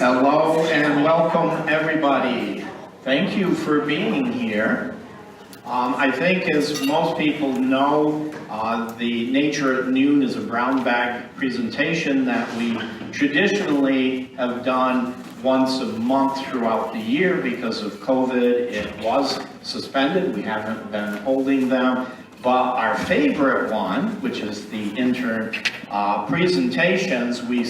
Hello and welcome everybody. Thank you for being here. I think as most people know, the Nature at Noon is a brown bag presentation that we traditionally have done once a month throughout the year. Because of COVID, it was suspended. We haven't been holding them. But our favorite one, which is the intern presentations, we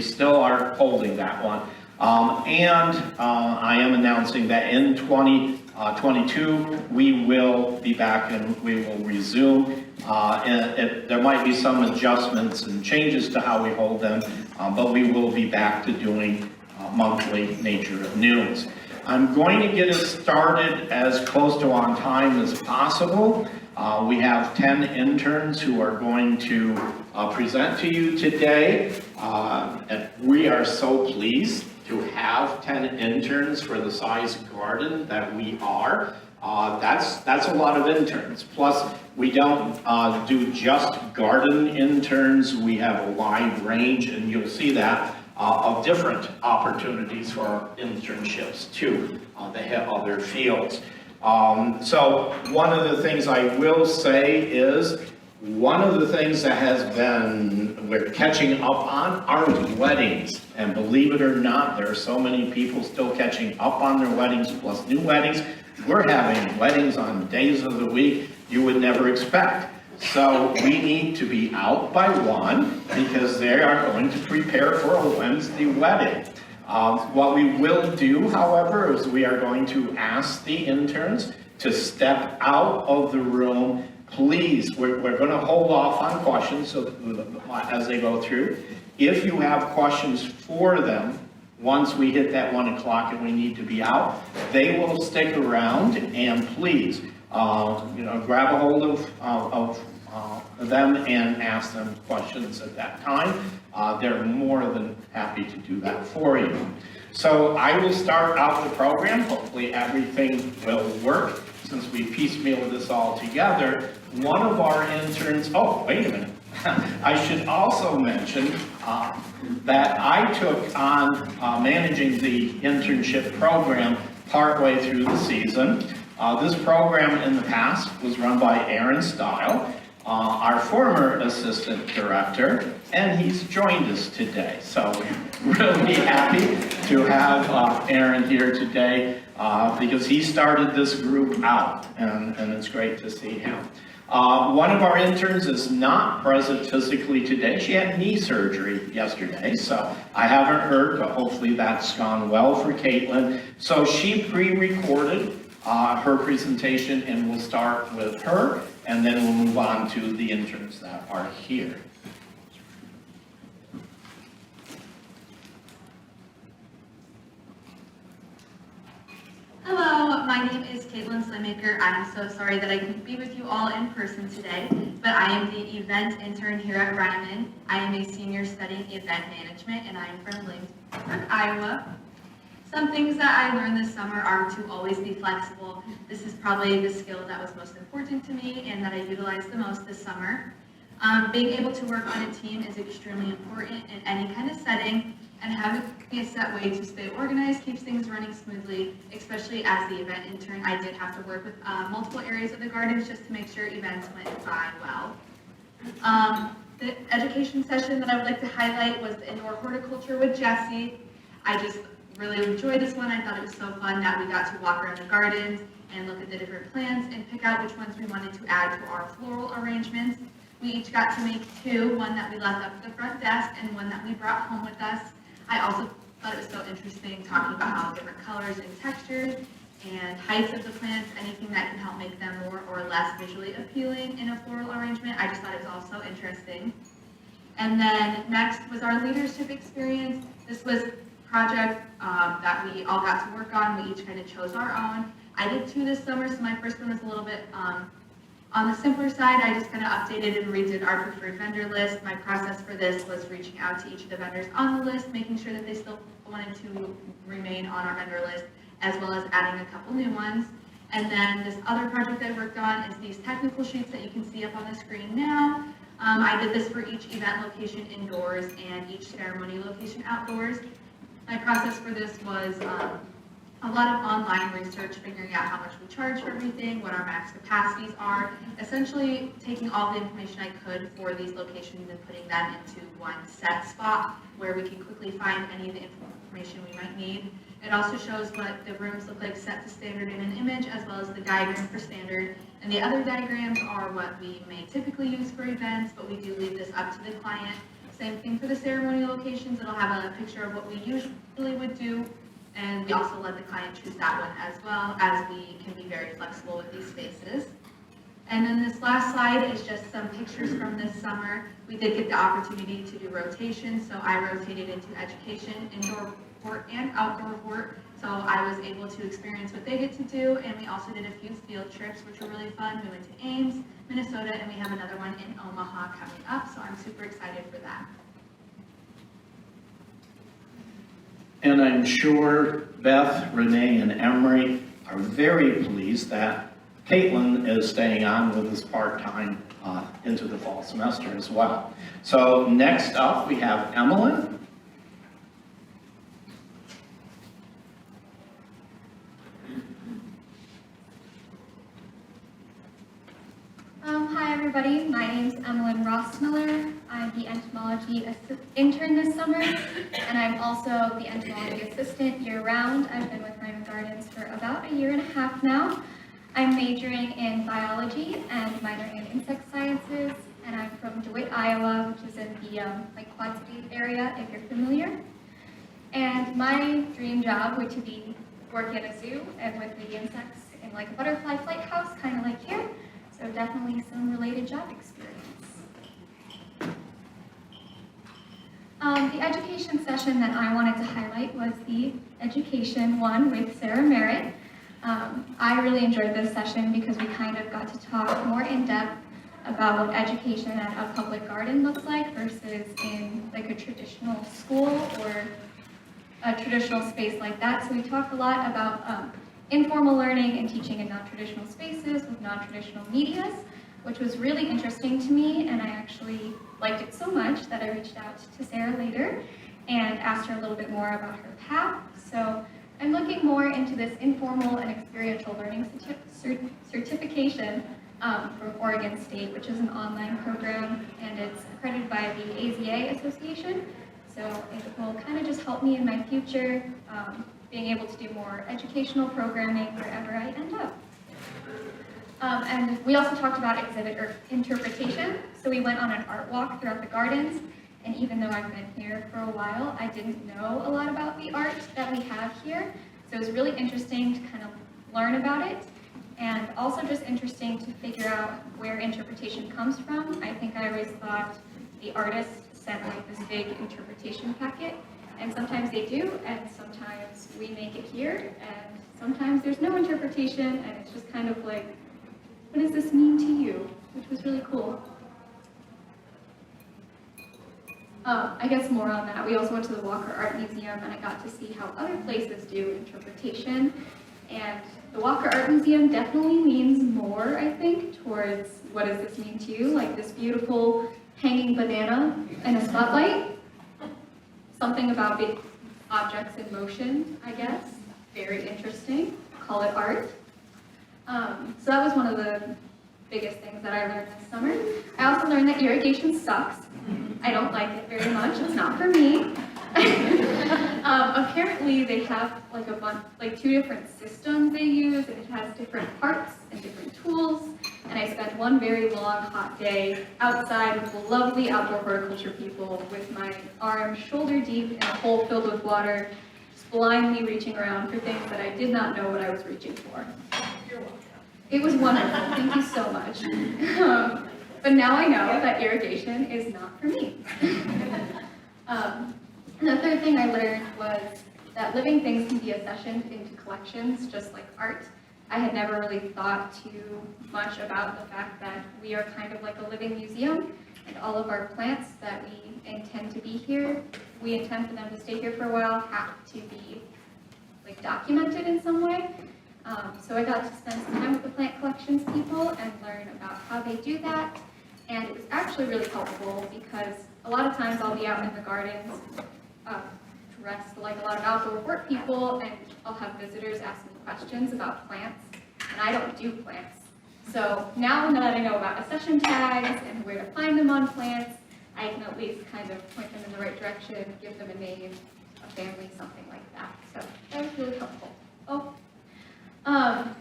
still are holding that one. I am announcing that in 2022, we will be back and we will resume. There might be some adjustments and changes to how we hold them, but we will be back to doing monthly Nature at Noons. I'm going to get us started as close to on time as possible. We have 10 interns who are going to present to you today. And we are so pleased to have 10 interns for the size garden that we are. That's a lot of interns. Plus, we don't do just garden interns. We have a wide range, and you'll see that, of different opportunities for internships too. They have other fields. So one of the things I will say is, one of the things that we're catching up on are weddings. And believe it or not, there are so many people still catching up on their weddings, plus new weddings. We're having weddings on days of the week you would never expect. So we need to be out by 1 because they are going to prepare for a Wednesday wedding. What we will do, however, is we are going to ask the interns to step out of the room. Please, we're going to hold off on questions as they go through. If you have questions for them, once we hit that 1 o'clock and we need to be out, they will stick around, and please, grab a hold of them and ask them questions at that time. They're more than happy to do that for you. So I will start out the program. Hopefully everything will work since we piecemealed this all together. One of our interns, oh, wait a minute. I should also mention that I took on managing the internship program partway through the season. This program in the past was run by Aaron Stile, our former assistant director, and he's joined us today. So we're really happy to have Aaron here today because he started this group out, and it's great to see him. One of our interns is not present physically today. She had knee surgery yesterday, so I haven't heard, but hopefully that's gone well for Caitlin. So she pre-recorded her presentation, and we'll start with her, and then we'll move on to the interns that are here. Hello, my name is Caitlin Slaymaker. I am so sorry that I couldn't be with you all in person today, but I am the event intern here at Reiman. I am a senior studying event management, and I am from Lynchburg, Iowa. Some things that I learned this summer are to always be flexible. This is probably the skill that was most important to me and that I utilized the most this summer. Being able to work on a team is extremely important in any kind of setting, and having a set way to stay organized keeps things running smoothly, especially as the event intern. I did have to work with multiple areas of the gardens just to make sure events went by well. The education session that I would like to highlight was the indoor horticulture with Jessie. I just really enjoyed this one. I thought it was so fun that we got to walk around the gardens and look at the different plants and pick out which ones we wanted to add to our floral arrangements. We each got to make 2, one that we left up at the front desk and one that we brought home with us. I also thought it was so interesting talking about how different colors and textures and heights of the plants, anything that can help make them more or less visually appealing in a floral arrangement. I just thought it was also interesting. And then next was our leadership experience. This was project that we all got to work on. We each kind of chose our own. I did 2 this summer, so my first one was a little bit on the simpler side. I just kind of updated and redid our preferred vendor list. My process for this was reaching out to each of the vendors on the list, making sure that they still wanted to remain on our vendor list, as well as adding a couple new ones. And then this other project I worked on is these technical sheets that you can see up on the screen now. I did this for each event location indoors and each ceremony location outdoors. My process for this was a lot of online research, figuring out how much we charge for everything, what our max capacities are, essentially taking all the information I could for these locations and putting them into one set spot where we can quickly find any of the information we might need. It also shows what the rooms look like set to standard in an image, as well as the diagram for standard. And the other diagrams are what we may typically use for events, but we do leave this up to the client. Same thing for the ceremony locations. It'll have a picture of what we usually would do, and we also let the client choose that one as well, as we can be very flexible with these spaces. And then this last slide is just some pictures from this summer. We did get the opportunity to do rotations, so I rotated into education, indoor sport, and outdoor work. So I was able to experience what they get to do, and we also did a few field trips, which were really fun. We went to Ames, Minnesota, and we have another one in Omaha coming up, so I'm super excited for that. And I'm sure Beth, Renee, and Emery are very pleased that Caitlin is staying on with us part-time into the fall semester as well. So next up, we have Emmeline. Hi everybody, my name is Emmeline Rossmiller. I'm the entomology intern this summer, and I'm also the entomology assistant year-round. I've been with Reiman Gardens for about a year and a half now. I'm majoring in biology and minoring in insect sciences, and I'm from DeWitt, Iowa, which is in the Quad Cities area, if you're familiar. And my dream job would to be working at a zoo and with the insects in like a butterfly flight house, kind of like here. So definitely some related job experience. The education session that I wanted to highlight was the education one with Sarah Merritt. I really enjoyed this session because we kind of got to talk more in depth about what education at a public garden looks like versus in like a traditional school or a traditional space like that. So we talked a lot about informal learning and teaching in non-traditional spaces with non-traditional medias, which was really interesting to me, and I actually liked it so much that I reached out to Sarah later and asked her a little bit more about her path. So I'm looking more into this informal and experiential learning certification from Oregon State, which is an online program, and it's accredited by the AZA Association. So it will kind of just help me in my future being able to do more educational programming wherever I end up. And we also talked about exhibit or interpretation. So we went on an art walk throughout the gardens, and even though I've been here for a while, I didn't know a lot about the art that we have here. So it was really interesting to kind of learn about it, and also just interesting to figure out where interpretation comes from. I think I always thought the artist sent like this big interpretation packet, and sometimes they do, and sometimes we make it here, and sometimes there's no interpretation, and it's just kind of like, what does this mean to you? Which was really cool. I guess more on that. We also went to the Walker Art Museum, and I got to see how other places do interpretation. And the Walker Art Museum definitely leans more, I think, towards what does this mean to you? Like this beautiful hanging banana in a spotlight. Something about big objects in motion, I guess. Very interesting. Call it art. So that was one of the biggest things that I learned this summer. I also learned that irrigation sucks. I don't like it very much. It's not for me. Apparently they have like a bunch, like 2 different systems they use, and it has different parts and different tools. And I spent one very long, hot day outside with the lovely outdoor horticulture people with my arms shoulder deep in a hole filled with water, just blindly reaching around for things that I did not know what I was reaching for. It was wonderful. Thank you so much. But now I know that irrigation is not for me. And the third thing I learned was that living things can be accessioned into collections, just like art. I had never really thought too much about the fact that we are kind of like a living museum, and all of our plants that we intend to be here, we intend for them to stay here for a while, have to be like documented in some way. So I got to spend some time with the plant collections people and learn about how they do that. And it was actually really helpful because a lot of times I'll be out in the gardens dressed like a lot of outdoor work people, and I'll have visitors ask me questions about plants, and I don't do plants. So now that I know about accession tags and where to find them on plants, I can at least kind of point them in the right direction, give them a name, a family, something like that. So that was really helpful.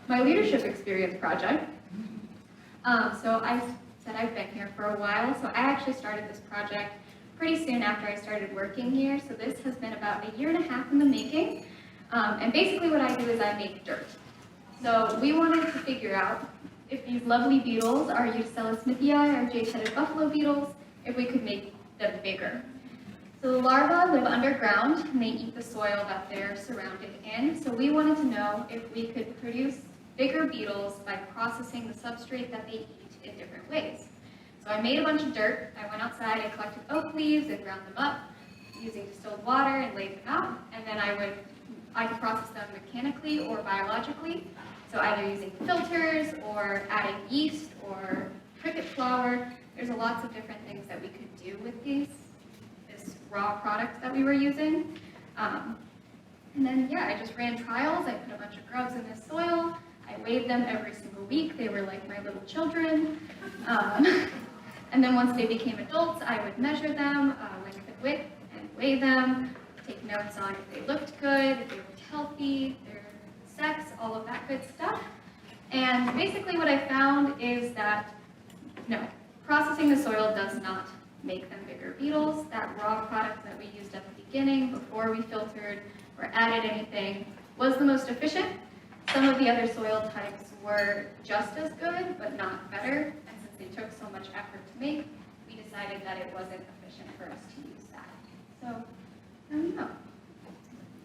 My leadership experience project. So I said I've been here for a while, so I actually started this project pretty soon after I started working here. So this has been about a year and a half in the making. And basically what I do is I make dirt. So we wanted to figure out if these lovely beetles are Eucella smithii or jade-headed buffalo beetles, if we could make them bigger. So the larvae live underground and they eat the soil that they're surrounded in. So we wanted to know if we could produce bigger beetles by processing the substrate that they eat in different ways. So I made a bunch of dirt. I went outside, I collected oak leaves and ground them up using distilled water and laid them out. And then I could process them mechanically or biologically. So either using filters or adding yeast or cricket flour. There's lots of different things that we could do with this raw product that we were using. And then, yeah, I just ran trials. I put a bunch of grubs in this soil. I weighed them every single week. They were like my little children. And then once they became adults, I would measure them, length and width, and weigh them, take notes on if they looked good, if they looked healthy, their sex, all of that good stuff. And basically what I found is that, no, processing the soil does not make them bigger beetles. That raw product that we used at the beginning, before we filtered or added anything, was the most efficient. Some of the other soil types were just as good, but not better. And since they took so much effort to make, we decided that it wasn't efficient for us to use that. So, there we go.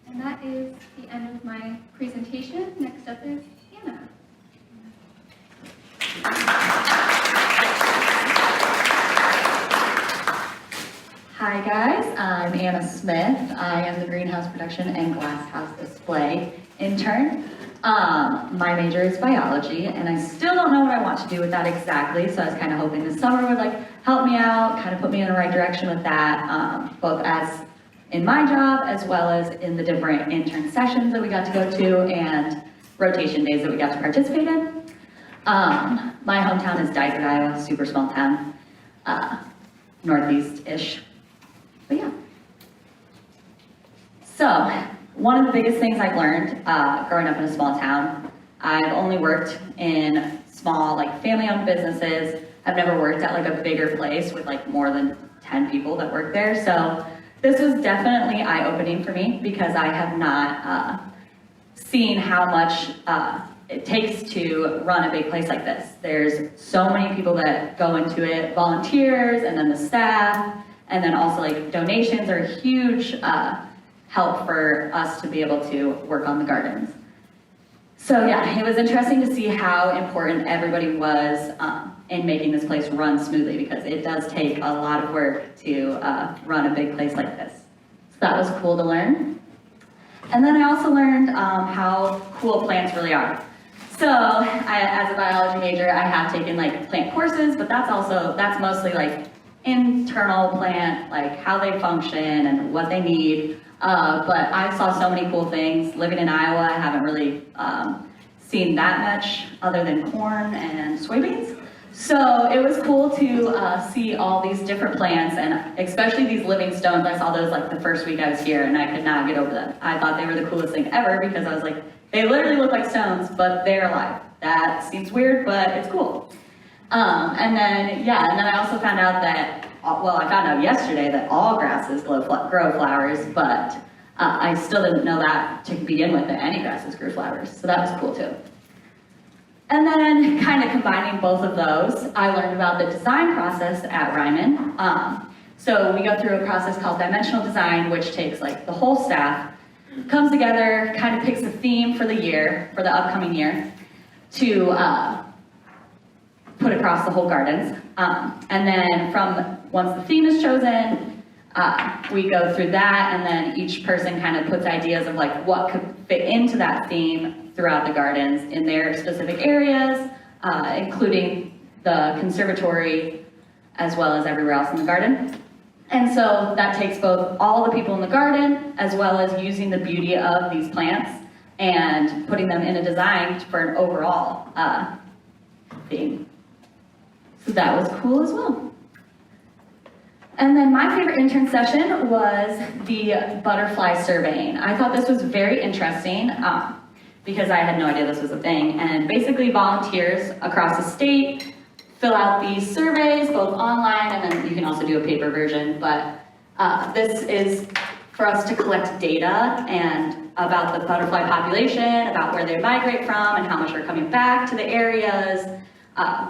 And that is the end of my presentation. Next up is Hannah. Hi guys, I'm Anna Smith. I am the Greenhouse Production and Glasshouse Display intern. My major is biology, and I still don't know what I want to do with that exactly, so I was kind of hoping this summer would help me out, kind of put me in the right direction with that, both as in my job as well as in the different intern sessions that we got to go to and rotation days that we got to participate in. My hometown is Dysart, Iowa, super small town, northeast-ish. But yeah. So, one of the biggest things I've learned growing up in a small town, I've only worked in small, family-owned businesses. I've never worked at a bigger place with more than 10 people that work there. So this was definitely eye-opening for me because I have not seen how much it takes to run a big place like this. There's so many people that go into it, volunteers, and then the staff, and then also donations are a huge help for us to be able to work on the gardens. So yeah, it was interesting to see how important everybody was in making this place run smoothly because it does take a lot of work to run a big place like this. So that was cool to learn. And then I also learned how cool plants really are. So as a biology major, I have taken plant courses, but that's mostly internal plant, how they function and what they need. But I saw so many cool things. Living in Iowa, I haven't really seen that much other than corn and soybeans. So it was cool to see all these different plants, and especially these living stones. I saw those the first week I was here, and I could not get over them. I thought they were the coolest thing ever because I was they literally look like stones, but they're alive. That seems weird, but it's cool. And then I also found out that, I found out yesterday that all grasses grow flowers, but I still didn't know that to begin with, that any grasses grew flowers, so that was cool too. And then, kind of combining both of those, I learned about the design process at Reiman. So we go through a process called dimensional design, which takes the whole staff, comes together, kind of picks a theme for the year, for the upcoming year, to put across the whole gardens. And then once the theme is chosen, we go through that, and then each person kind of puts ideas of what could fit into that theme throughout the gardens in their specific areas, including the conservatory as well as everywhere else in the garden. And so that takes both all the people in the garden as well as using the beauty of these plants and putting them in a design for an overall theme. So that was cool as well. And then my favorite intern session was the butterfly surveying. I thought this was very interesting because I had no idea this was a thing. And basically volunteers across the state fill out these surveys, both online and then you can also do a paper version. But this is for us to collect data and about the butterfly population, about where they migrate from and how much are coming back to the areas,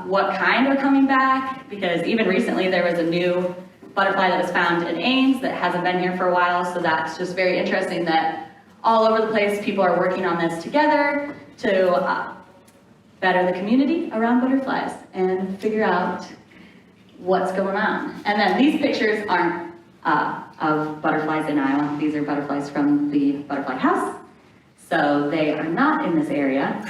what kind are coming back, because even recently there was a new butterfly that was found in Ames that hasn't been here for a while, so that's just very interesting that all over the place people are working on this together to better the community around butterflies and figure out what's going on. And then these pictures aren't of butterflies in Iowa. These are butterflies from the butterfly house. So they are not in this area,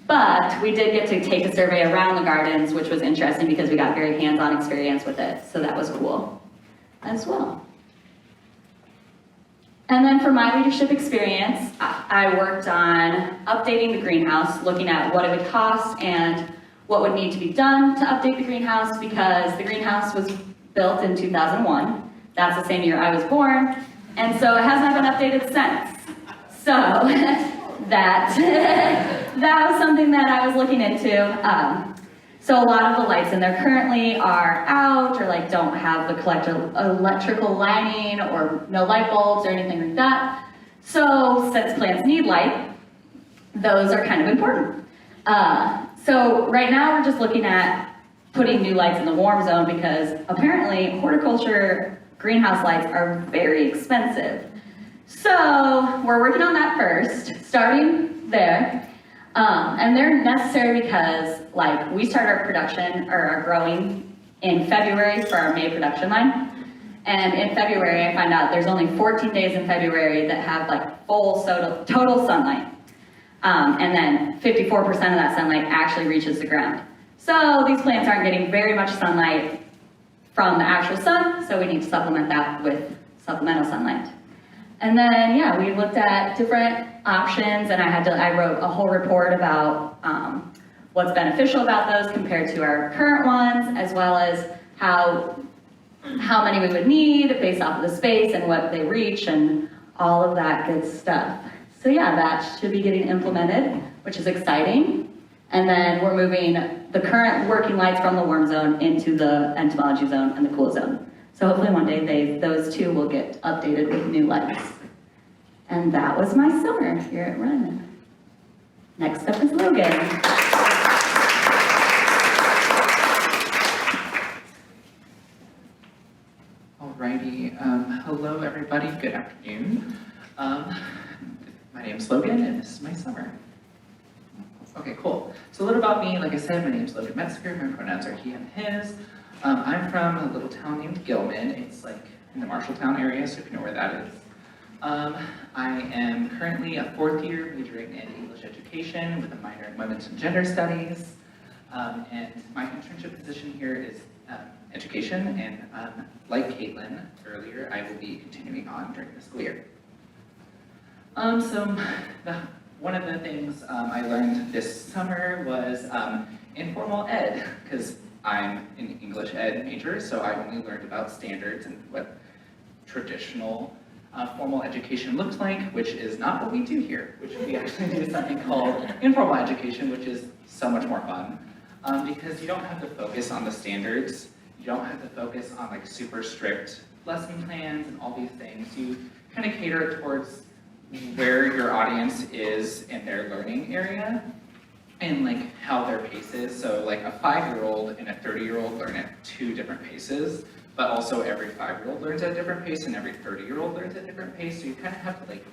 but we did get to take a survey around the gardens, which was interesting because we got very hands-on experience with it. So that was cool as well. And then for my leadership experience, I worked on updating the greenhouse, looking at what it would cost and what would need to be done to update the greenhouse, because the greenhouse was built in 2001. That's the same year I was born, and so it has not been updated since. So that was something that I was looking into. So a lot of the lights in there currently are out or like don't have the electrical lining or no light bulbs or anything like that. So since plants need light, those are kind of important. So right now we're just looking at putting new lights in the warm zone because apparently horticulture greenhouse lights are very expensive. So we're working on that first, starting there. And they're necessary because like we start our production or our growing in February for our May production line. And in February, I find out there's only 14 days in February that have like full total sunlight. And then 54% of that sunlight actually reaches the ground. So these plants aren't getting very much sunlight from the actual sun, so we need to supplement that with supplemental sunlight. And then, yeah, we looked at different options, and I wrote a whole report about what's beneficial about those compared to our current ones, as well as how many we would need based off of the space and what they reach and all of that good stuff. So yeah, that should be getting implemented, which is exciting. And then we're moving the current working lights from the warm zone into the entomology zone and the cool zone. So hopefully one day those two will get updated with new lights. And that was my summer here at Reiman. Next up is Logan. Alrighty, hello everybody, good afternoon. My name is Logan and this is my summer. Okay, cool. So a little about me, like I said, my name is Logan Metzger, my pronouns are he and his. I'm from a little town named Gilman. It's like in the Marshalltown area, so if you know where that is. I am currently a fourth year majoring in English education with a minor in women's and gender studies. And my internship position here is education, and like Caitlin earlier, I will be continuing on during the school year. One of the things I learned this summer was informal ed, because I'm an English ed major, so I only learned about standards and what traditional formal education looks like, which is not what we do here, which we actually do something called informal education, which is so much more fun, because you don't have to focus on the standards, you don't have to focus on like super strict lesson plans and all these things. You kind of cater towards where your audience is in their learning area and like how their pace is. So like a 5-year-old and a 30-year-old learn at 2 different paces, but also every 5-year-old learns at a different pace and every 30-year-old learns at a different pace. So you kind of have to like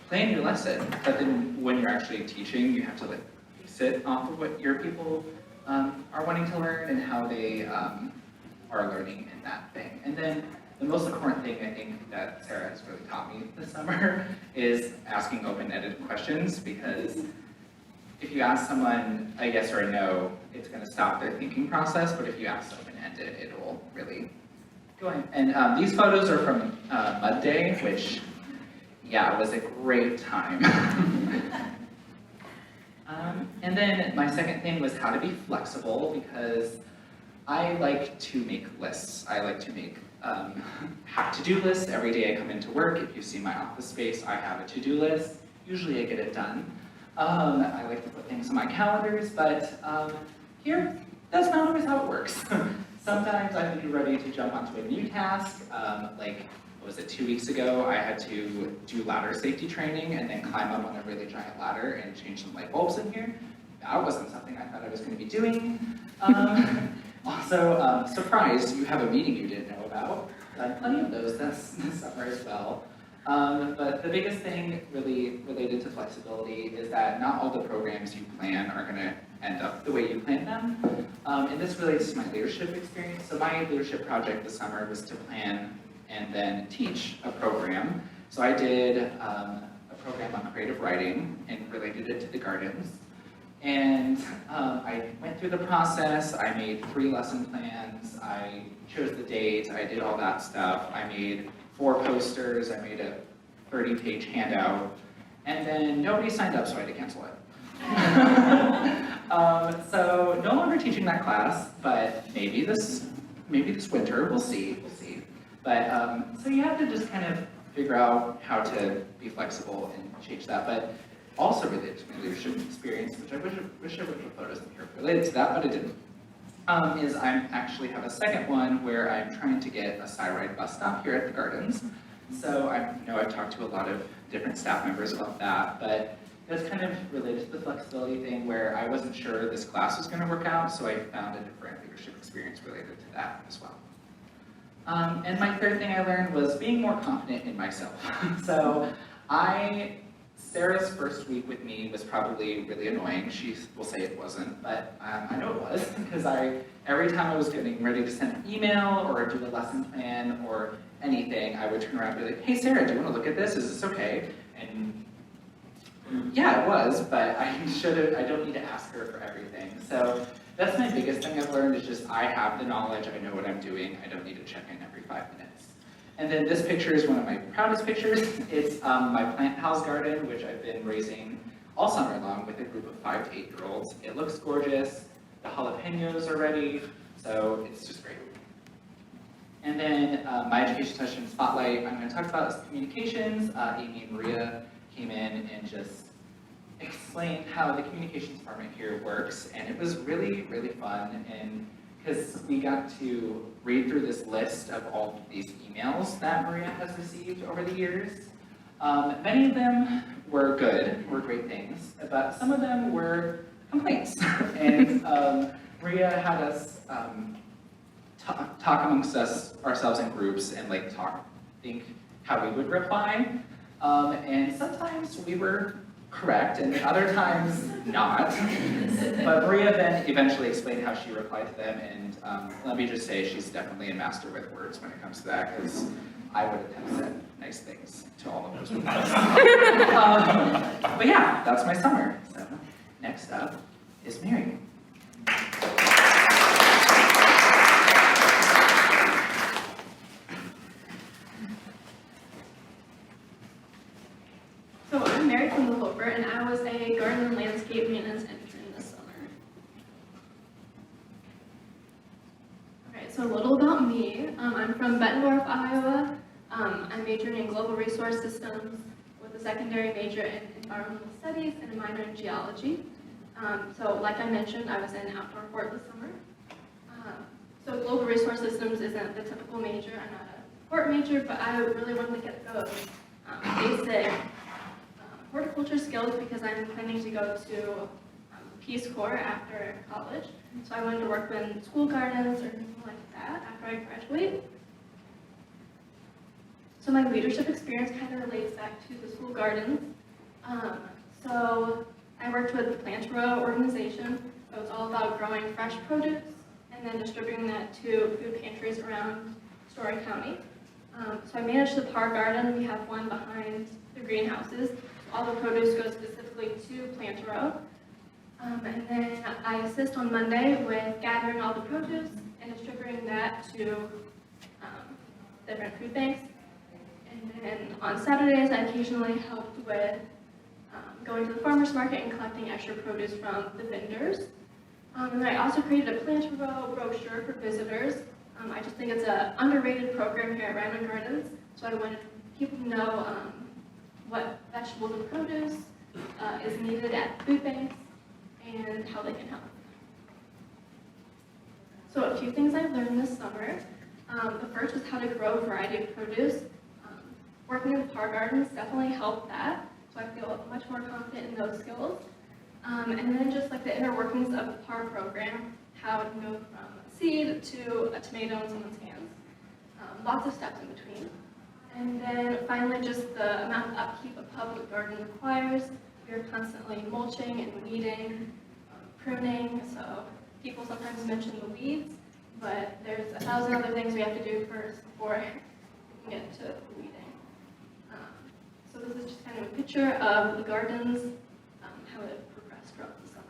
plan your lesson, but then when you're actually teaching, you have to like sit off of what your people are wanting to learn and how they are learning in that thing. And then the most important thing I think that Sarah has really taught me this summer is asking open-ended questions, because if you ask someone a yes or a no, it's going to stop their thinking process, but if you ask open-ended, it will really And these photos are from Mud Day, which, yeah, was a great time. And then my second thing was how to be flexible, because I like to make lists. I like to make to-do lists. Every day I come into work, if you see my office space, I have a to-do list. Usually I get it done. I like to put things on my calendars, but here, that's not always how it works. Sometimes I have to be ready to jump onto a new task. Like, what was it, 2 weeks ago, I had to do ladder safety training and then climb up on a really giant ladder and change some light bulbs in here. That wasn't something I thought I was going to be doing. Also, surprise, you have a meeting you didn't know about. Done plenty of those this summer as well. But the biggest thing really related to flexibility is that not all the programs you plan are going to end up the way you planned them. And this relates to my leadership experience. So my leadership project this summer was to plan and then teach a program. So I did a program on creative writing and related it to the gardens. And I went through the process. I made 3 lesson plans. I chose the date. I did all that stuff. I made 4 posters. I made a 30-page handout. And then nobody signed up, so I had to cancel it. So no longer teaching that class, but maybe this winter, we'll see. But so you have to just kind of figure out how to be flexible and change that. But also related to my leadership experience, which I wish I would have photos in here related to that, but I didn't, is I actually have a second one where I'm trying to get a Cyride bus stop here at the gardens. So I know I've talked to a lot of different staff members about that, but that's kind of related to the flexibility thing where I wasn't sure this class was going to work out, so I found a different leadership experience related to that as well. And my third thing I learned was being more confident in myself. So Sarah's first week with me was probably really annoying. She will say it wasn't, but I know it was, because every time I was getting ready to send an email or do a lesson plan or anything, I would turn around and be like, hey Sarah, do you want to look at this? Is this okay? And yeah, it was, but I don't need to ask her for everything. So that's my biggest thing I've learned, is just I have the knowledge, I know what I'm doing, I don't need to check in every 5 minutes. And then this picture is one of my proudest pictures. It's my Plant Pals garden, which I've been raising all summer long with a group of 5 to 8-year-olds. It looks gorgeous, the jalapenos are ready, so it's just great. And then my education session spotlight, I'm going to talk about communications. Amy and Maria came in and just explained how the communications department here works, and it was really, really fun. And because we got to read through this list of all these emails that Maria has received over the years. Many of them were good, were great things, but some of them were complaints. And Maria had us talk amongst ourselves in groups and think how we would reply. And sometimes we were correct, and other times not. But Maria then eventually explained how she replied to them, and let me just say she's definitely a master with words when it comes to that, because I would have said nice things to all of those people. But yeah, that's my summer. So next up is Mary. So I'm Mary from the Hoper, and I was a garden and landscape maintenance intern this summer. Okay, so a little about me. I'm from Bettendorf, Iowa. I majored in global resource systems with a secondary major in environmental studies and a minor in geology. So like I mentioned, I was in outdoor port this summer. So global resource systems isn't the typical major. I'm not a port major, but I really wanted to get those basic horticulture skills because I'm planning to go to Peace Corps after college. So I wanted to work in school gardens or something like that after I graduate. So my leadership experience kind of relates back to the school gardens. So I worked with the Plant Row organization. It was all about growing fresh produce and then distributing that to food pantries around Story County. So I manage the par garden. We have one behind the greenhouses. All the produce goes specifically to Plant Row. And then I assist on Monday with gathering all the produce and distributing that to different food banks. And then on Saturdays, I occasionally helped with going to the farmer's market and collecting extra produce from the vendors. And then I also created a plant row brochure for visitors. I just think it's an underrated program here at Reiman Gardens, so I wanted people to know what vegetables and produce is needed at food banks and how they can help. So a few things I've learned this summer. The first is how to grow a variety of produce. Working in par gardens definitely helped that, so I feel much more confident in those skills. And then just like the inner workings of the par program, how to go from seed to a tomato in someone's hands. Lots of steps in between. And then finally, just the amount of upkeep a public garden requires. We are constantly mulching and weeding, pruning, so people sometimes mention the weeds, but there's 1,000 other things we have to do first before we can get to the weeding. So this is just kind of a picture of the gardens, how it progressed throughout the summer.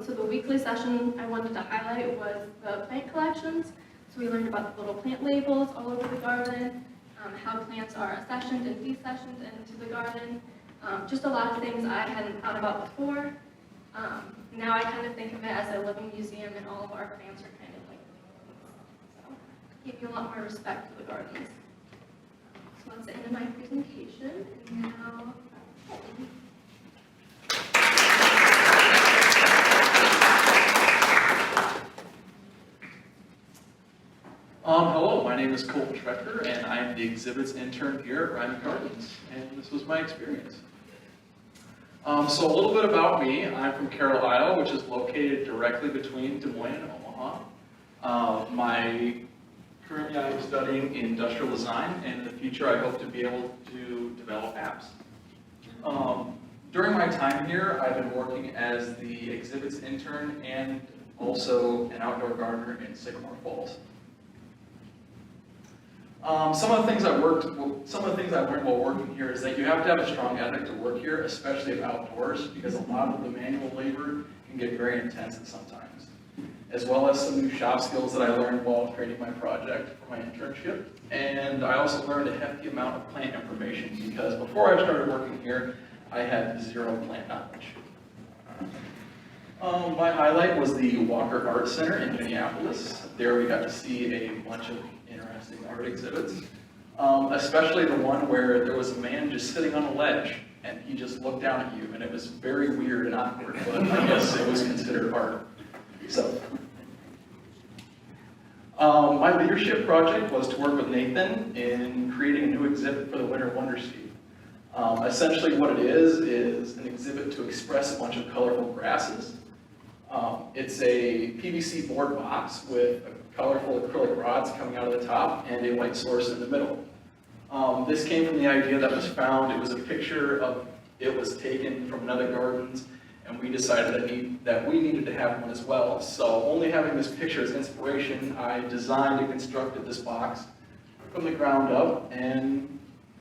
So the weekly session I wanted to highlight was the plant collections. So we learned about the little plant labels all over the garden, how plants are accessioned and desessioned into the garden. Just a lot of things I hadn't thought about before. Now I kind of think of it as a living museum, and all of our plants are kind of like things. So give you a lot more respect to the gardens. So that's the end of my presentation. And now, Hello, my name is Colton Schrecker, and I am the exhibits intern here at Reiman Gardens, and this was my experience. So a little bit about me. I'm from Carroll, Iowa, which is located directly between Des Moines and Omaha. Currently I'm studying industrial design, and in the future I hope to be able to develop apps. During my time here, I've been working as the exhibits intern and also an outdoor gardener in Sycamore Falls. Some of the things I learned while working here is that you have to have a strong ethic to work here, especially outdoors, because a lot of the manual labor can get very intense at sometimes. As well as some new shop skills that I learned while creating my project for my internship. And I also learned a hefty amount of plant information, because before I started working here, I had zero plant knowledge. My highlight was the Walker Art Center in Minneapolis. There we got to see a bunch of interesting art exhibits, especially the one where there was a man just sitting on a ledge and he just looked down at you, and it was very weird and awkward, but I guess it was considered art. So, my leadership project was to work with Nathan in creating a new exhibit for the Winter Wondersuite. Essentially what it is an exhibit to express a bunch of colorful grasses. It's a PVC board box with colorful acrylic rods coming out of the top and a light source in the middle. This came from the idea that was found. It was a picture of, it was taken from another gardens, and we decided that we needed to have one as well. So only having this picture as inspiration, I designed and constructed this box from the ground up and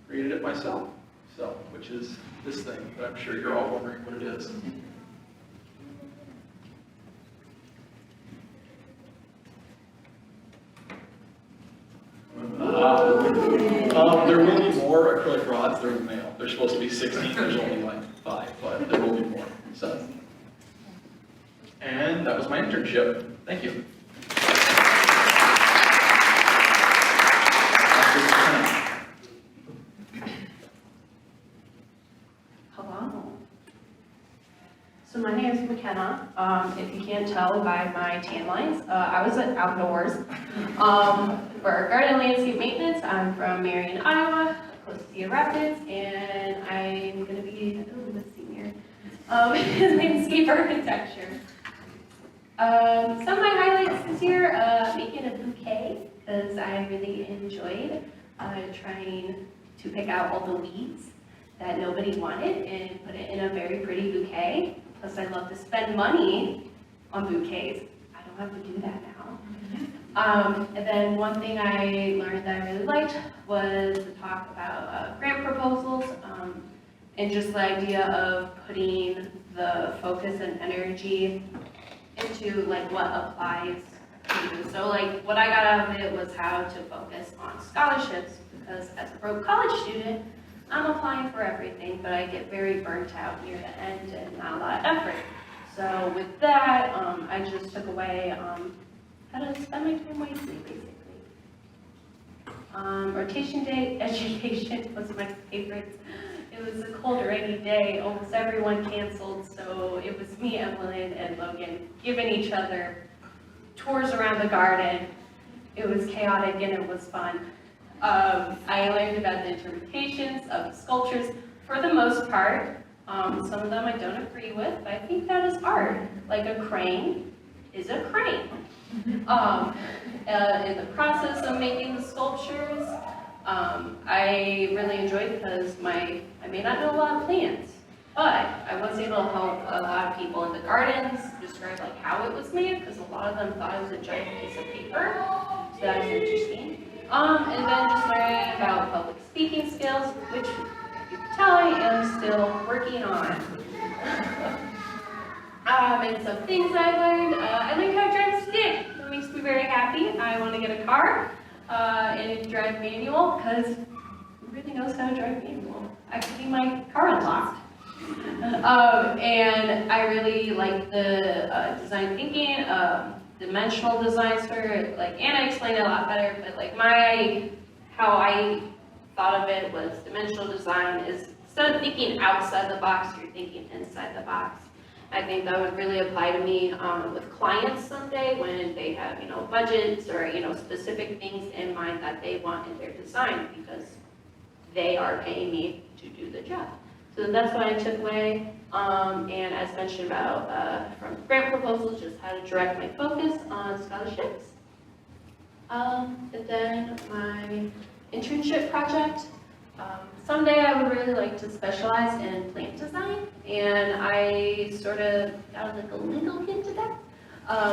created it myself. So, which is this thing that I'm sure you're all wondering what it is. There will be more acrylic rods. They're in the mail. They're supposed to be 16. There's only like 5, but there will be more. So, and that was my internship. Thank you. Hello. So my name is McKenna. If you can't tell by my tan lines, I was at outdoors for garden landscape maintenance. I'm from Marion, Iowa, close to Cedar Rapids, and I'm going to be a senior in landscape architecture. Some of my highlights this year, making a bouquet, because I really enjoyed trying to pick out all the weeds that nobody wanted and put it in a very pretty bouquet. Plus, I love to spend money on bouquets. I don't have to do that now. And then one thing I learned that I really liked was to talk about grant proposals and just the idea of putting the focus and energy into like what applies changes. So like what I got out of it was how to focus on scholarships, because as a broke college student, I'm applying for everything, but I get very burnt out near the end and not a lot of effort. So with that, I just took away how to spend my time wisely, basically. Rotation day education was my favorite. It was a cold, rainy day. Almost everyone canceled, so it was me, Evelyn, and Logan giving each other tours around the garden. It was chaotic and it was fun. I learned about the interpretations of the sculptures for the most part. Some of them I don't agree with, but I think that is art. Like a crane is a crane. In the process of making the sculptures, I really enjoyed because I may not know a lot of plants, but I was able to help a lot of people in the gardens describe like how it was made, because a lot of them thought it was a giant piece of paper, so that was interesting. And then just learning about public speaking skills, which you can tell I am still working on. And some things I learned how to drive a stick. That makes me very happy. I want to get a car and drive manual, because who really knows how to drive manual? I could leave my car unlocked. And I really like the design thinking, dimensional designs for like Anna explained it a lot better, but like how I thought of it was dimensional design is instead of thinking outside the box, you're thinking inside the box. I think that would really apply to me with clients someday when they have, budgets or, specific things in mind that they want in their design, because they are paying me to do the job. So that's what I took away. And as mentioned about from grant proposals, just how to direct my focus on scholarships. And then my internship project. Someday I would really like to specialize in plant design, and I that was like a little hint of that.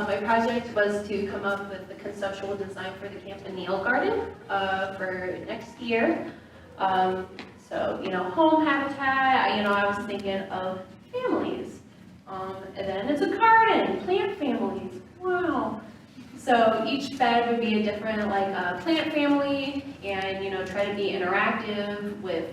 My project was to come up with the conceptual design for the Campanile Garden for next year. So, home habitat, I was thinking of families. And then it's a garden, plant families, wow. So each bed would be a different, plant family, and, try to be interactive with,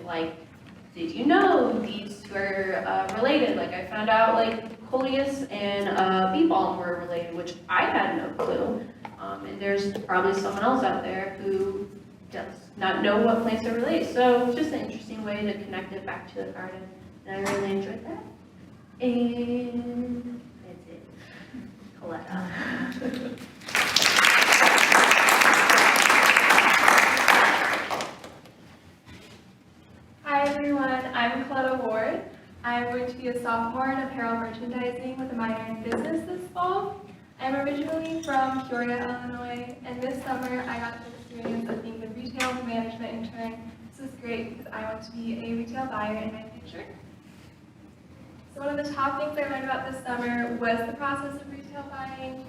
did you know these were related? Like, I found out, coleus and bee balm were related, which I had no clue. And there's probably someone else out there who does not know what plants are related. So just an interesting way to connect it back to the garden. And I really enjoyed that. And that's it. Coletta. Hi everyone, I'm Coletta Ward. I'm going to be a sophomore in apparel merchandising with a minor in business this fall. I'm originally from Peoria, Illinois, and this summer I got the experience of being the retail management intern. This is great because I want to be a retail buyer in my future. So one of the top things I learned about this summer was the process of retail buying,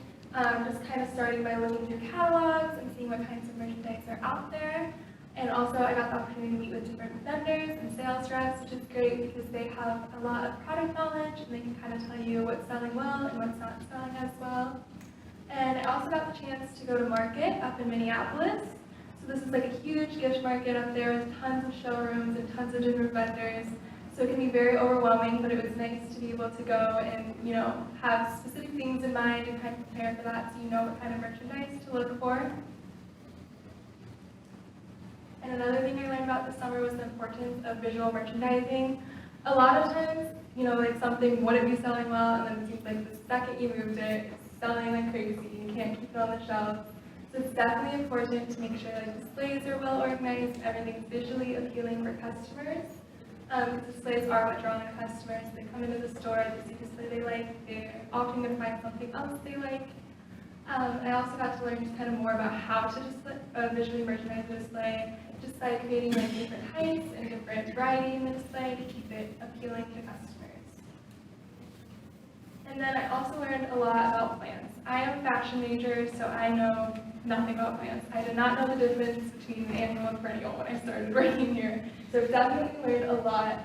just kind of starting by looking through catalogs and seeing what kinds of merchandise are out there. And also I got the opportunity to meet with different vendors and sales reps, which is great because they have a lot of product knowledge and they can kind of tell you what's selling well and what's not selling as well. And I also got the chance to go to market up in Minneapolis. So this is like a huge gift market up there with tons of showrooms and tons of different vendors. So it can be very overwhelming, but it was nice to be able to go and, have specific things in mind and kind of prepare for that so you know what kind of merchandise to look for. And another thing I learned about this summer was the importance of visual merchandising. A lot of times, something wouldn't be selling well, and then it seems like the second you moved it, it's selling like crazy. You can't keep it on the shelves. So it's definitely important to make sure displays are well organized, everything's visually appealing for customers. Displays are what draw in customers. They come into the store, they see a display they like, they're often going to find something else they like. I also got to learn just kind of more about how to visually merchandise the display, just by creating different heights and different variety in the display to keep it appealing to customers. And then I also learned a lot about plants. I am a fashion major, so I know nothing about plants. I did not know the difference between annual and perennial when I started working here. So I've definitely learned a lot.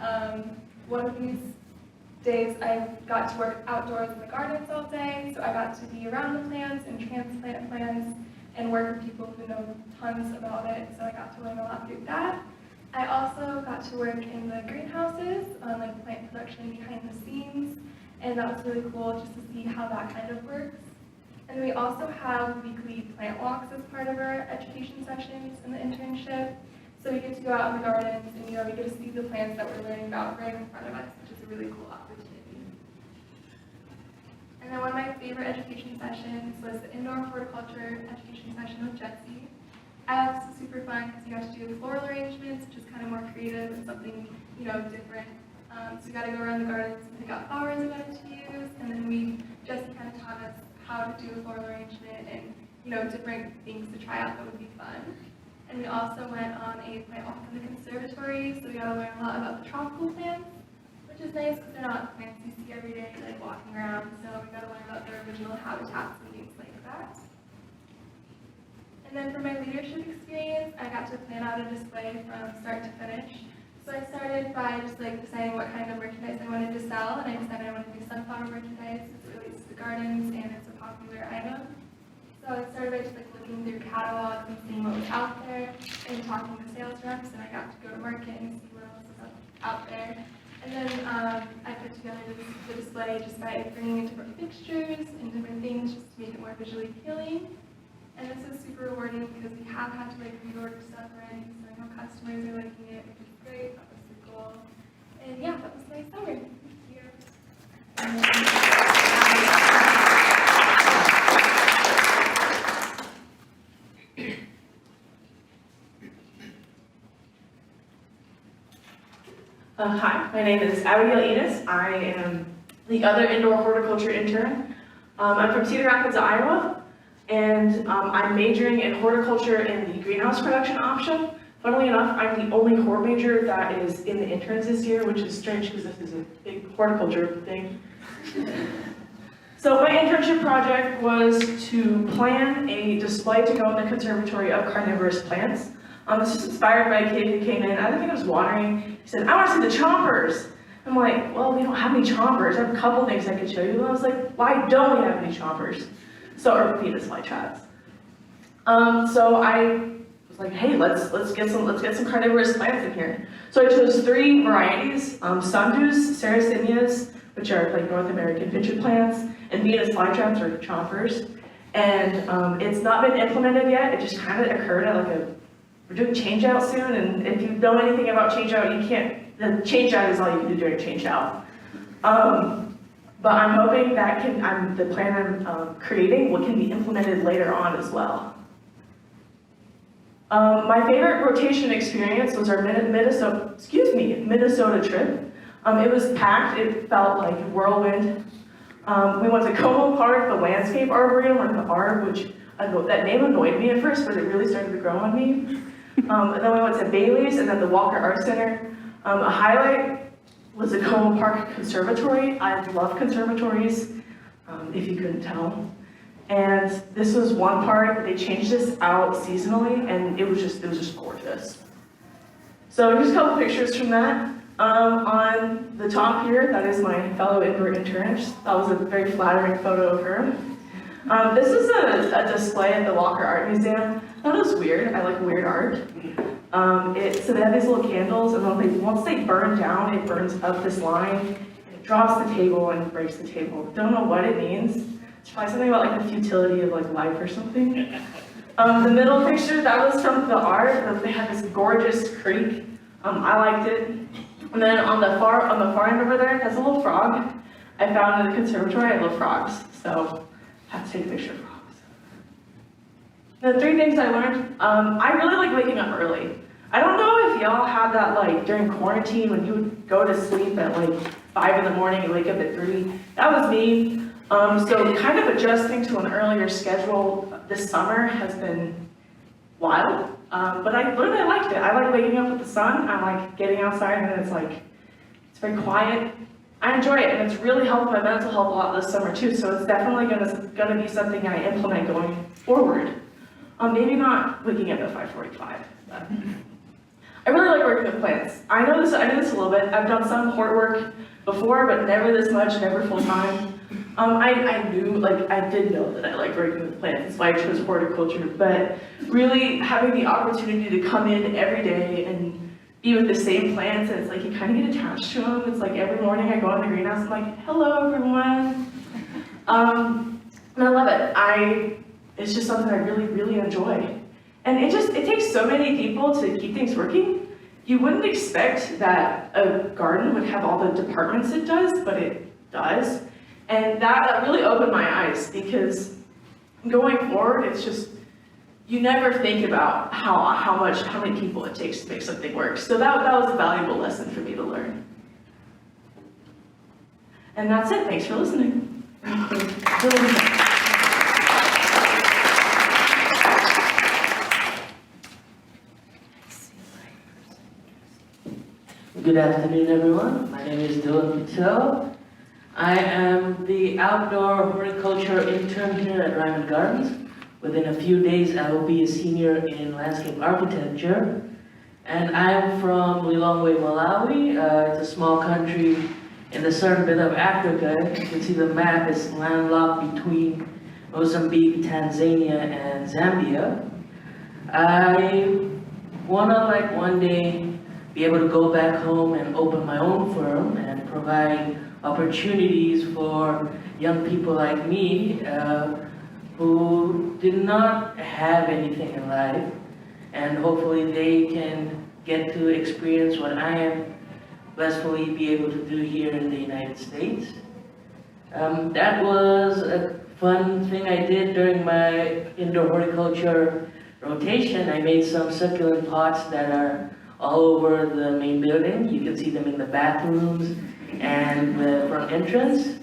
One of these days I got to work outdoors in the gardens all day, so I got to be around the plants and transplant plants and work with people who know tons about it, so I got to learn a lot through that. I also got to work in the greenhouses on like plant production behind the scenes, and that was really cool just to see how that kind of works. And we also have weekly plant walks as part of our education sessions in the internship. So we get to go out in the gardens and we get to see the plants that we're learning about right in front of us, which is a really cool opportunity. And then one of my favorite education sessions was the indoor horticulture education session with Jesse. This was super fun because you got to do floral arrangements, which is kind of more creative and something, different. So we got to go around the gardens and pick out flowers we wanted to use, and then Jesse kind of taught us how to do a floral arrangement and, different things to try out that would be fun. And we also went on a plant walk in the conservatory, so we got to learn a lot about the tropical plants, which is nice because they're not plants you see every day, like walking around, so we got to learn about their original habitats and things like that. And then for my leadership experience, I got to plan out a display from start to finish. So I started by just deciding what kind of merchandise I wanted to sell, and I decided I wanted to do sunflower merchandise because it relates to the gardens and it's a popular item. So I started by just looking through catalogs and seeing what was out there and talking to sales reps, and I got to go to market and see what else was out there. And then I put together the display just by bringing in different fixtures and different things just to make it more visually appealing. And this is super rewarding because we have had to reorder stuff already, so I know customers are liking it, which is great. That was super cool. And yeah, that was my summer. Thank you. Hi, my name is Abigail Enos. I am the other indoor horticulture intern. I'm from Cedar Rapids, Iowa, and I'm majoring in horticulture in the greenhouse production option. Funnily enough, I'm the only hort major that is in the interns this year, which is strange because this is a big horticulture thing. So my internship project was to plan a display to go in the conservatory of carnivorous plants. This was inspired by a kid who came in, I think he was watering, he said, I want to see the chompers. I'm like, well, we don't have any chompers. I have a couple things I could show you. And I was like, why don't we have any chompers? Or Venus flytraps. So I was like, hey, let's get some carnivorous plants in here. So I chose 3 varieties, sundews, sarracenias, which are like North American pitcher plants, and Venus flytraps or chompers. And it's not been implemented yet. It just kind of occurred at we're doing change out soon, and if you know anything about change out, the change out is all you can do during change out. But I'm hoping that the plan I'm creating can be implemented later on as well. My favorite rotation experience was our Minnesota trip. It was packed, it felt like a whirlwind. We went to Como Park, the landscape arboretum, or the Arb, which that name annoyed me at first, but it really started to grow on me. And then we went to Bailey's and then the Walker Art Center. A highlight was the Como Park Conservatory. I love conservatories, if you couldn't tell. And this was one part, they changed this out seasonally, and it was just gorgeous. So here's a couple pictures from that. On the top here, that is my fellow indoor intern. That was a very flattering photo of her. This is a display at the Walker Art Museum. That was weird. I like weird art. So they have these little candles, and once they burn down, it burns up this line, and it drops the table and breaks the table. Don't know what it means. It's probably something about the futility of life or something. The middle picture, that was from the art. They had this gorgeous creek. I liked it. And then on the far end over there, that's a little frog. I found in the conservatory. I love frogs, so I have to take a picture of frogs. The 3 things I learned, I really like waking up early. I don't know if y'all had that during quarantine when you would go to sleep at 5 in the morning and wake up at 3. That was me. So kind of adjusting to an earlier schedule this summer has been wild. But I literally liked it. I like waking up with the sun. I like getting outside and it's very quiet. I enjoy it, and it's really helped my mental health a lot this summer too, so it's definitely gonna be something I implement going forward. Maybe not waking up at 5:45, but I really like working with plants. I know this a little bit. I've done some hort work before, but never this much, never full time. I did know that I liked working with plants, that's why I chose horticulture, but really having the opportunity to come in every day and be with the same plants, and it's like you kind of get attached to them. It's like every morning I go in the greenhouse, I'm like, hello everyone. And I love it. It's just something I really, really enjoy. And it takes so many people to keep things working. You wouldn't expect that a garden would have all the departments it does, but it does. And that really opened my eyes, because going forward, it's just, you never think about how many people it takes to make something work. So that was a valuable lesson for me to learn. And that's it. Thanks for listening. Good afternoon, everyone. My name is Dylan Patel. I am the outdoor horticulture intern here at Reiman Gardens. Within a few days, I will be a senior in landscape architecture. And I'm from Lilongwe, Malawi. It's a small country in the southern bit of Africa. You can see the map is landlocked between Mozambique, Tanzania, and Zambia. I wanna one day be able to go back home and open my own firm and provide opportunities for young people like me who did not have anything in life, and hopefully they can get to experience what I am blissfully be able to do here in the United States. That was a fun thing I did during my indoor horticulture rotation. I made some succulent pots that are all over the main building. You can see them in the bathrooms and the front entrance.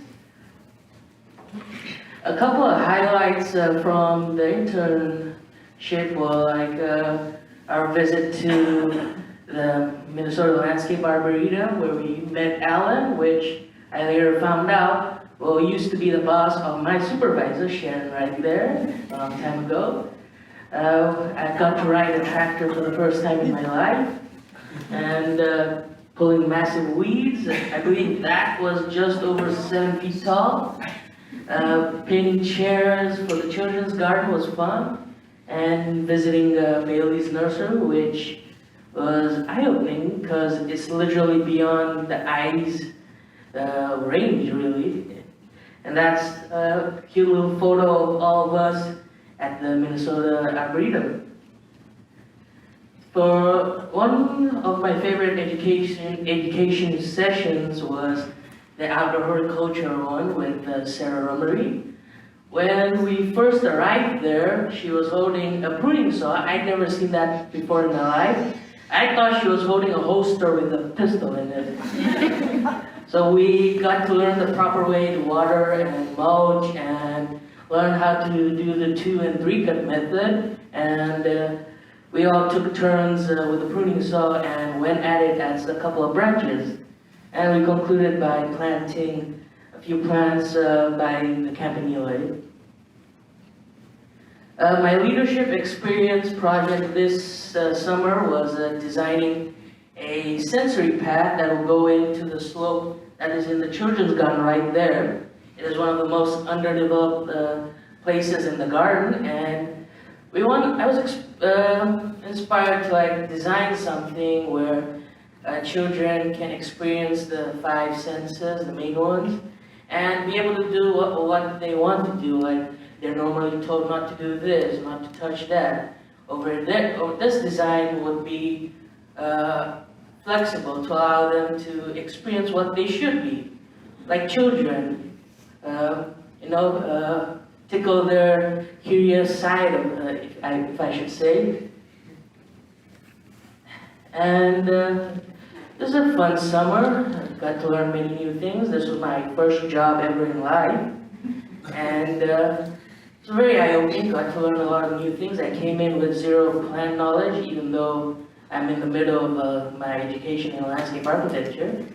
A couple of highlights from the internship were our visit to the Minnesota Landscape Arboretum, where we met Alan, which I later found out used to be the boss of my supervisor, Sharon, right there, a long time ago. I got to ride a tractor for the first time in my life, and pulling massive weeds. I believe that was just over 7 feet tall. Painting chairs for the children's garden was fun, and visiting Bailey's nursery, which was eye-opening because it's literally beyond the eye's range, really. And that's a cute little photo of all of us at the Minnesota Arboretum. For one of my favorite education sessions was the outdoor horticulture one with Sarah Rummery. When we first arrived there, she was holding a pruning saw. I'd never seen that before in my life. I thought she was holding a holster with a pistol in it. So we got to learn the proper way to water and mulch and learn how to do the 2 and 3 cut method. And we all took turns with the pruning saw and went at it as a couple of branches. And we concluded by planting a few plants by the campanile. My leadership experience project this summer was designing a sensory path that will go into the slope that is in the children's garden right there. It is one of the most underdeveloped places in the garden, and I was inspired to design something where children can experience the 5 senses, the main ones, and be able to do what they want to do. Like they're normally told not to do this, not to touch that. Over this design would be flexible to allow them to experience what they should be, like children. Tickle their curious side, if I should say. And this is a fun summer. I got to learn many new things. This was my first job ever in life. And it's very eye-opening. Got to learn a lot of new things. I came in with zero plant knowledge, even though I'm in the middle of my education in landscape architecture.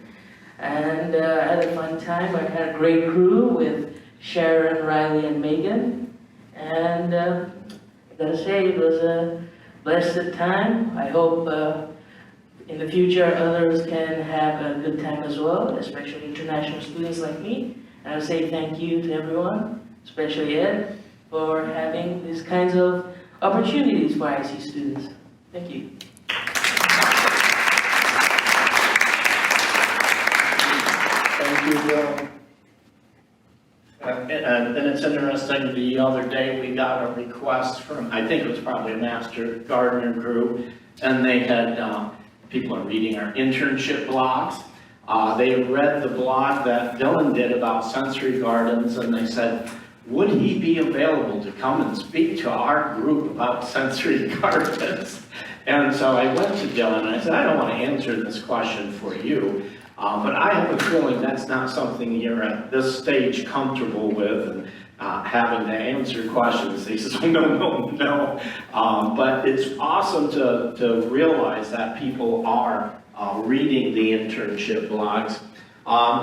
And I had a fun time. I had a great crew with Sharon, Riley, and Megan. And I gotta say, it was a blessed time. I hope in the future others can have a good time as well, especially international students like me. And I would say thank you to everyone, especially Ed, for having these kinds of opportunities for IC students. Thank you. Thank you, Bill. And it's interesting, the other day we got a request from, I think it was probably a Master Gardener group, and they had, people are reading our internship blogs. They read the blog that Dylan did about sensory gardens, and they said, would he be available to come and speak to our group about sensory gardens? And so I went to Dylan and I said, I don't want to answer this question for you, but I have a feeling that's not something you're at this stage comfortable with, and having to answer questions. He says, no. But it's awesome to realize that people are reading the internship blogs.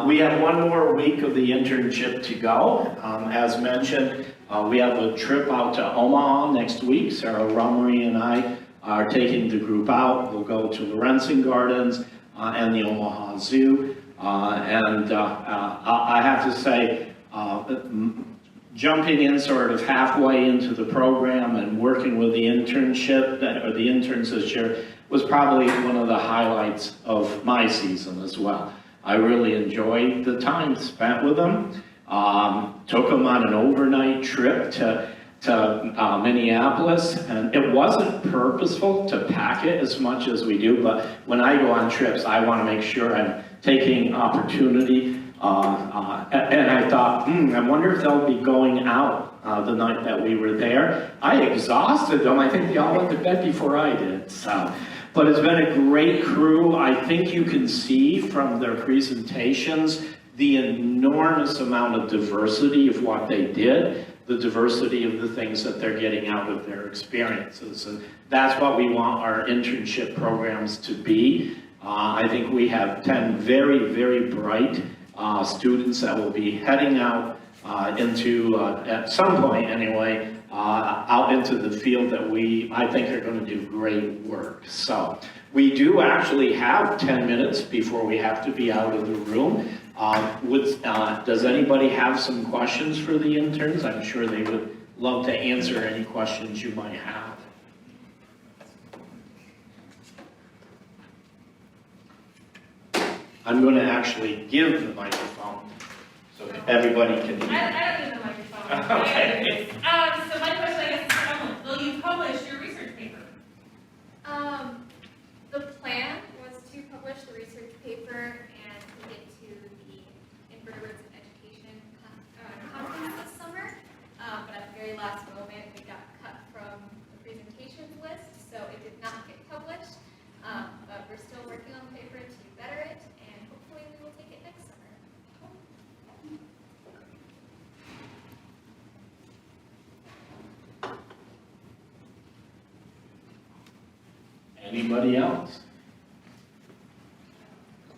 We have one more week of the internship to go. As mentioned, we have a trip out to Omaha next week. Sarah Rummery and I are taking the group out. We'll go to Reiman Gardens and the Omaha Zoo. I have to say, jumping in sort of halfway into the program and working with the internship, or the interns this year, was probably one of the highlights of my season as well. I really enjoyed the time spent with them. Took them on an overnight trip to Minneapolis, and it wasn't purposeful to pack it as much as we do, but when I go on trips, I want to make sure I'm taking opportunity. And I thought, I wonder if they'll be going out the night that we were there. I exhausted them. I think they all went to bed before I did. So, but it's been a great crew. I think you can see from their presentations the enormous amount of diversity of what they did, the diversity of the things that they're getting out of their experiences. And that's what we want our internship programs to be. I think we have 10 very, very bright students that will be heading out into, at some point anyway, out into the field that I think are going to do great work. So we do actually have 10 minutes before we have to be out of the room. Does anybody have some questions for the interns? I'm sure they would love to answer any questions you might have. I'm going to actually give the microphone so everybody can hear. I don't need the microphone. Okay. So my question, I guess, is will you publish your research paper? The plan was to publish the research paper and take it to the Invertebrates in Education conference this summer. But at the very last moment, we got cut from the presentations list, so it did not get published. But we're still working on the paper to better it, and hopefully we will take it next summer. Anybody else?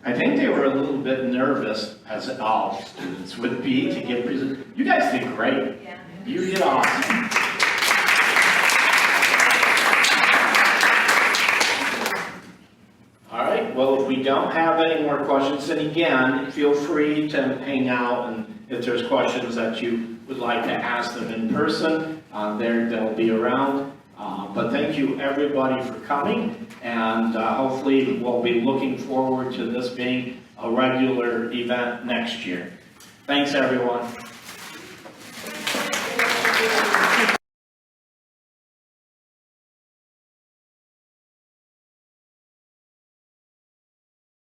I think they were a little bit nervous, as all students would be, to give presentations. You guys did great. Yeah. You did awesome. All right, well, if we don't have any more questions, then again, feel free to hang out, and if there's questions that you would like to ask them in person, they'll be around. But thank you everybody for coming, and hopefully we'll be looking forward to this being a regular event next year. Thanks everyone.